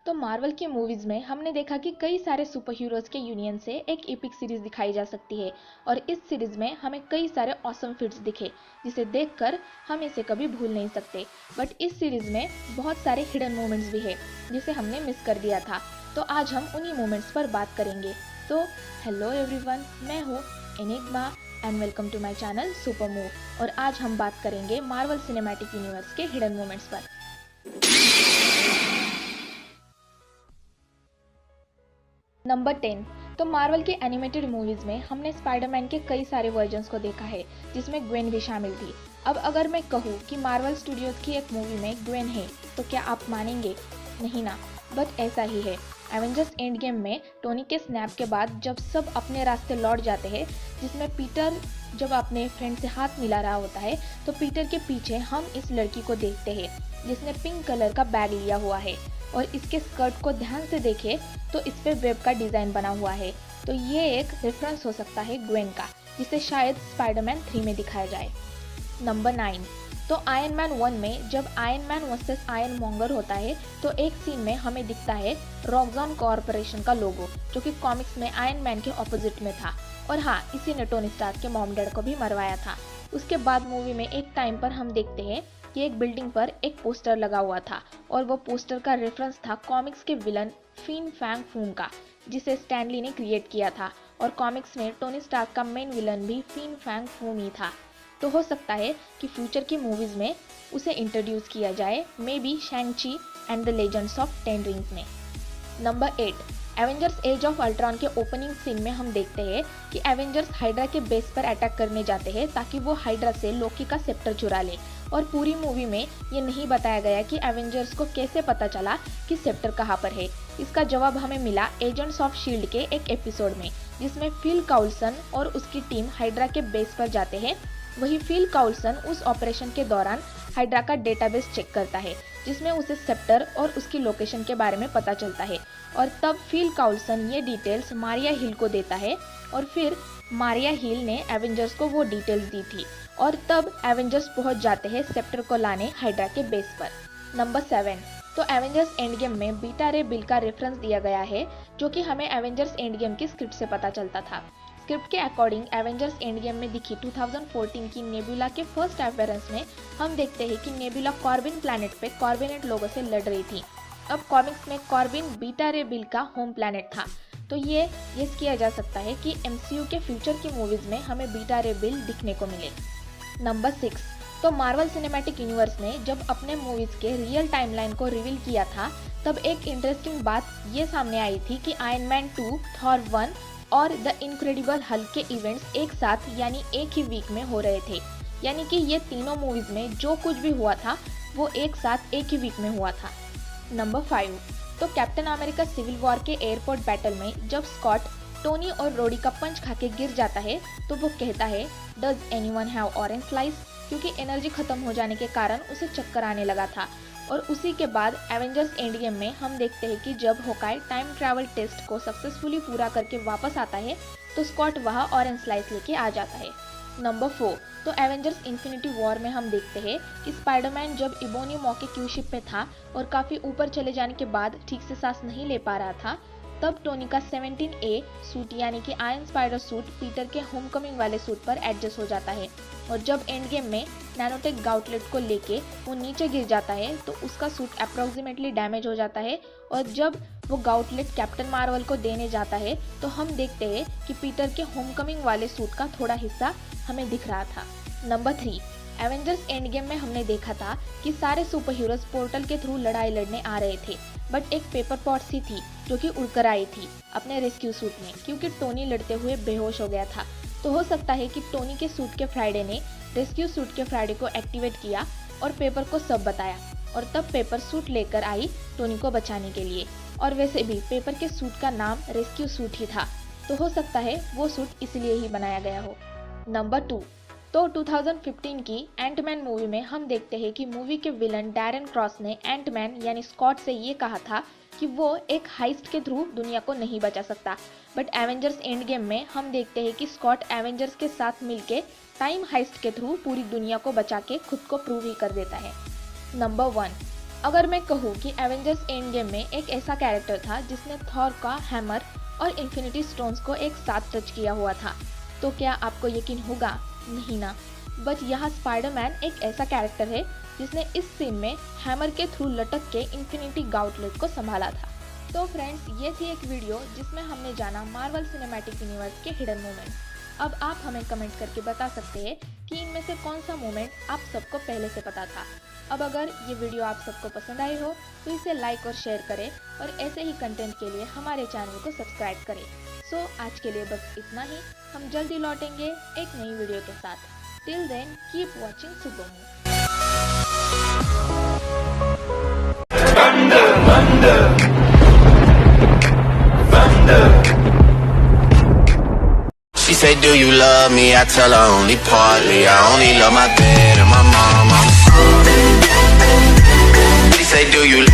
तो मार्वल की मूवीज में हमने देखा कि कई सारे सुपर हीरोज के यूनियन से एक एपिक सीरीज दिखाई जा सकती है और इस सीरीज में हमें कई सारे ऑसम फीट्स दिखे जिसे देखकर हम इसे कभी भूल नहीं सकते। बट इस सीरीज में बहुत सारे हिडन मोमेंट्स भी है जिसे हमने मिस कर दिया था। तो आज हम उन्हीं मोमेंट्स पर बात करेंगे। तो हेलो एवरीवन, मैं हूँ Enigma and welcome to my channel super move. और आज हम बात करेंगे मार्वल सिनेमैटिक यूनिवर्स के हिडन मोमेंट्स पर। नंबर 10। तो मार्वल के एनिमेटेड मूवीज में हमने स्पाइडरमैन के कई सारे वर्जन्स को देखा है जिसमें ग्वेन भी शामिल थी। अब अगर मैं कहूँ कि मार्वल स्टूडियोज की एक मूवी में ग्वेन है तो क्या आप मानेंगे? नहीं ना, बट ऐसा ही है। एवेंजर्स एंड गेम में टोनी के स्नैप के बाद जब सब अपने रास्ते लौट जाते हैं, जिसमें पीटर जब अपने फ्रेंड से हाथ मिला रहा होता है तो पीटर के पीछे हम इस लड़की को देखते हैं जिसने पिंक कलर का बैग लिया हुआ है और इसके स्कर्ट को ध्यान से देखें तो इस पे वेब का डिजाइन बना हुआ है। तो ये एक रेफरेंस हो सकता है ग्वेन का, जिसे शायद स्पाइडरमैन 3 में दिखाया जाए। नंबर 9। तो आयरन मैन 1 में जब iron man versus iron monger होता है तो एक सीन में हमें दिखता है रॉकजॉन कॉर्पोरेशन का लोगो, जो कि कॉमिक्स में आयरन मैन के ऑपोजिट में था। और हाँ, इसी ने टोनी स्टार्क के मॉम डैड को भी मरवाया था। उसके बाद मूवी में एक टाइम पर हम देखते हैं कि एक बिल्डिंग पर एक पोस्टर लगा हुआ था और वो पोस्टर का रेफरेंस था कॉमिक्स के विलन फिन फैंग फूम का, जिसे स्टैनली ने क्रिएट किया था। और कॉमिक्स में टोनी स्टार्क का मेन विलन भी फिन फैंग फूम ही था। तो हो सकता है कि फ्यूचर की मूवीज में उसे इंट्रोड्यूस किया जाए, may be Shang Chi and the Legends of 10 rings में। Number 8। Avengers Age of Ultron के ओपनिंग सीन में हम देखते हैं कि एवेंजर्स हाइड्रा के बेस पर अटैक करने जाते हैं ताकि वो हाइड्रा से लोकी का सेप्टर चुरा ले। और पूरी मूवी में ये नहीं बताया गया कि एवेंजर्स को कैसे पता चला कि सेप्टर कहाँ पर है। इसका जवाब हमें मिला एजेंट्स ऑफ शील्ड के एक एपिसोड में, जिसमें फिल काउल्सन और उसकी टीम हाइड्रा के बेस पर जाते हैं। वही फिल काउल्सन उस ऑपरेशन के दौरान हाइड्रा का डेटाबेस चेक करता है, जिसमें उसे सेप्टर और उसकी लोकेशन के बारे में पता चलता है। और तब फिल काउल्सन ये डिटेल्स मारिया हिल को देता है और फिर मारिया हिल ने एवेंजर्स को वो डिटेल्स दी थी और तब एवेंजर्स पहुंच जाते हैं सेप्टर को लाने हाइड्रा के बेस पर। नंबर 7। तो एवेंजर्स एंड गेम में बीटा रे बिल का रेफरेंस दिया गया है, जो कि हमें एवेंजर्स एंड गेम की स्क्रिप्ट से पता चलता था। स्क्रिप्ट के अकॉर्डिंग एवेंजर्स एंड गेम में दिखी 2014 की नेबुला के फर्स्ट अपीयरेंस में हम देखते हैं कि नेबुला कॉर्बिन प्लैनेट पे कॉर्बिनेट लोगों से लड़ रही थी। अब कॉमिक्स में कॉर्बिन बीटा रे बिल का होम प्लैनेट था। तो ये गेस किया जा सकता है कि MCU के फ्यूचर की मूवीज में हमें बीटा रे बिल दिखने को मिले। नंबर 6। तो मार्वल सिनेमैटिक यूनिवर्स ने जब अपने मूवीज के रियल टाइमलाइन को रिवील किया था तब एक इंटरेस्टिंग बात ये सामने आई थी कि आयरन मैन 2, थॉर 1 और द इनक्रेडिबल हल्क के इवेंट्स एक साथ यानी एक ही वीक में हो रहे थे। यानी कि ये तीनों मूवीज में जो कुछ भी हुआ था वो एक साथ एक ही वीक में हुआ था। नंबर 5। तो कैप्टन अमेरिका सिविल वॉर के एयरपोर्ट बैटल में जब स्कॉट टोनी और रोडी का पंच खाके गिर जाता है तो वो कहता है does anyone have orange slice, क्योंकि एनर्जी खत्म हो जाने के कारण उसे चक्कर आने लगा था। और उसी के बाद एवेंजर्स एंड गेम में हम देखते हैं कि जब होकाई टाइम ट्रैवल टेस्ट को सक्सेसफुली पूरा करके वापस आता है तो स्कॉट वहाँ ऑरेंज स्लाइस लेके आ जाता है। नंबर 4। तो एवेंजर्स इन्फिनिटी वॉर में हम देखते हैं कि स्पाइडरमैन जब इबोनी मॉके क्रू शिप पे था और काफ़ी ऊपर चले जाने के बाद ठीक से सांस नहीं ले पा रहा था, तब टोनी का 17A सूट यानी कि आयरन स्पाइडर सूट पीटर के होमकमिंग वाले सूट पर एडजस्ट हो जाता है। और जब एंड गेम में नैनोटेक गाउटलेट को लेके वो नीचे गिर जाता है तो उसका सूट अप्रोक्सीमेटली डैमेज हो जाता है। और जब वो गाउटलेट कैप्टन मार्वल को देने जाता है तो हम देखते हैं कि पीटर के होमकमिंग वाले सूट का थोड़ा हिस्सा हमें दिख रहा था। नंबर 3। एवेंजर्स एंड गेम में हमने देखा था कि सारे सुपर हीरोज पोर्टल के थ्रू लड़ाई लड़ने आ रहे थे, बट एक पेपर पॉट सी थी जो कि उड़कर आई थी अपने रेस्क्यू सूट में, क्योंकि टोनी लड़ते हुए बेहोश हो गया था। तो हो सकता है कि टोनी के सूट के फ्राइडे ने रेस्क्यू सूट के फ्राइडे को एक्टिवेट किया और पेपर को सब बताया और तब पेपर सूट लेकर आई टोनी को बचाने के लिए। और वैसे भी पेपर के सूट का नाम रेस्क्यू सूट ही था, तो हो सकता है वो सूट इसलिए ही बनाया गया हो। नंबर 2। तो 2015 की एंटमैन मूवी में हम देखते हैं कि मूवी के विलन डैरन क्रॉस ने एंटमैन यानी स्कॉट से ये कहा था कि वो एक हाइस्ट के थ्रू दुनिया को नहीं बचा सकता। बट एवेंजर्स एंड गेम में हम देखते हैं कि स्कॉट एवेंजर्स के साथ मिलके टाइम हाइस्ट के थ्रू पूरी दुनिया को बचा के खुद को प्रूव ही कर देता है। नंबर 1। अगर मैं कहूँ कि एवेंजर्स एंड गेम में एक ऐसा कैरेक्टर था जिसने थॉर का हैमर और इन्फिनिटी स्टोन्स को एक साथ टच किया हुआ था, तो क्या आपको यकीन होगा? नहीं ना। बट यहाँ स्पाइडरमैन एक ऐसा कैरेक्टर है जिसने इस सीन में हैमर के थ्रू लटक के इन्फिनिटी गॉन्टलेट को संभाला था। तो फ्रेंड्स, ये थी एक वीडियो जिसमें हमने जाना मार्वल सिनेमैटिक यूनिवर्स के हिडन मोमेंट्स। अब आप हमें कमेंट करके बता सकते हैं कि इनमें से कौन सा मोमेंट आप सबको पहले से पता था। अब अगर ये वीडियो आप सबको पसंद आई हो तो इसे लाइक और शेयर करें और ऐसे ही कंटेंट के लिए हमारे चैनल को सब्सक्राइब करें। सो आज के लिए बस इतना ही। हम जल्दी लौटेंगे एक नई वीडियो के साथ। Till then keep watching super. She say, do you love me? I tell her only partly. I only love my bed and my mom. She say, do you